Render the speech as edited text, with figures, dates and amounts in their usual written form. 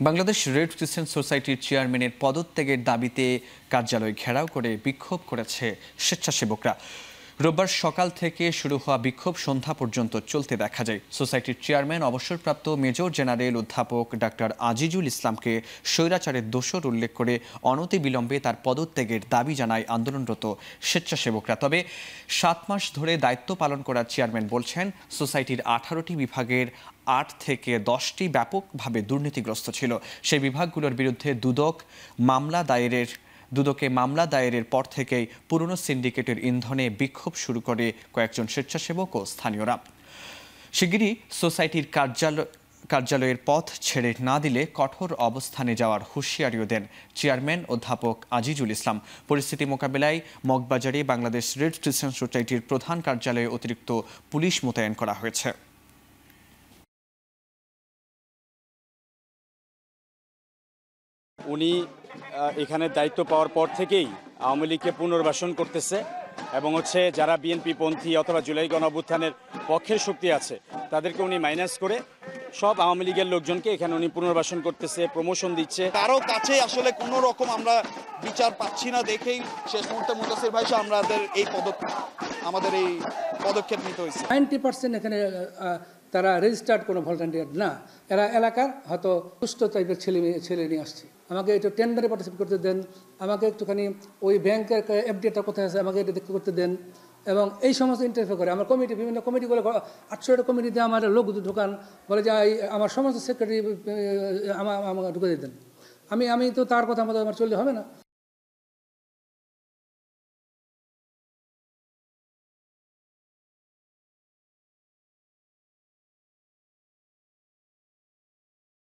Bangladesh red crescent সোসাইটির চেয়ারম্যানের পদত্যাগের দাবিতে কার্যালয় ঘেরাও করে বিক্ষোভ করেছে স্বেচ্ছাসেবকরা। রোববার সকাল থেকে শুরু হওয়া বিক্ষোভ সন্ধ্যা পর্যন্ত চলতে দেখা যায়। সোসাইটির চেয়ারম্যান অবসরপ্রাপ্ত মেজর জেনারেল অধ্যাপক ডাক্তার আজিজুল ইসলামকে স্বৈরাচারের দোষর উল্লেখ করে অনতিবিলম্বে তার পদত্যাগের দাবি জানায় আন্দোলনরত স্বেচ্ছাসেবকরা। তবে 7 মাস ধরে দায়িত্ব পালন করা চেয়ারম্যান বলছেন, সোসাইটির 18টি বিভাগের 8 থেকে 10টি ব্যাপকভাবে দুর্নীতিগ্রস্ত ছিল। সেই বিভাগগুলোর বিরুদ্ধে দুদকে মামলা দায়েরের পর থেকেই পুরনো সিন্ডিকেটের ইন্ধনে বিক্ষোভ শুরু করে কয়েকজন স্বেচ্ছাসেবক ও স্থানীয়রা। শিগগিরই সোসাইটির কার্যালয়ের পথ ছেড়ে না দিলে কঠোর অবস্থানে যাওয়ার হুঁশিয়ারিও দেন চেয়ারম্যান অধ্যাপক আজিজুল ইসলাম। পরিস্থিতি মোকাবেলায় মগবাজারে বাংলাদেশ রেড ক্রিসেন্ট সোসাইটির প্রধান কার্যালয়ে অতিরিক্ত পুলিশ মোতায়েন করা হয়েছে। উনি এখানে দায়িত্ব পাওয়ার পর থেকেই আওয়ামী লীগকে পুনর্বাসন করতেছে এবং যারা বিএনপি পন্থী অথবা জুলাই গণঅভ্যুত্থানের পক্ষের শক্তি আছে তাদেরকে উনি মাইনাস করে সব আওয়ামী লীগের লোকজনকে এখানে উনি পুনর্বাসন করতেছে, প্রমোশন দিচ্ছে। কারো কাছে আসলে কোনো রকম আমরা বিচার পাচ্ছি না দেখেই শেষ মুহূর্তে মুদাসির ভাই আমাদের এই পদক্ষেপ নিতে হয়েছে। 90% এখানে তারা রেজিস্টার্ড কোনো ভলান্টিয়ার না, এরা এলাকার হয়তো সুস্থ টাইপের ছেলে নিয়ে আসছে। আমাকে একটু টেন্ডারে পার্টিসিপেট করতে দেন, আমাকে একটুখানি ওই ব্যাংকের এফডিটা কোথায় আছে আমাকে এটা দেখতে করতে দেন, এবং এই সমস্ত ইন্টারফেয়ার করে। আমার বিভিন্ন কমিটিগুলো 800টা কমিটিতে আমার লোক ঢোকান, বলে যে আমার সমস্ত সেক্রেটারি আমাকে ঢুকে দেন। আমি তো তার কথা মতো আমার চললে হবে না।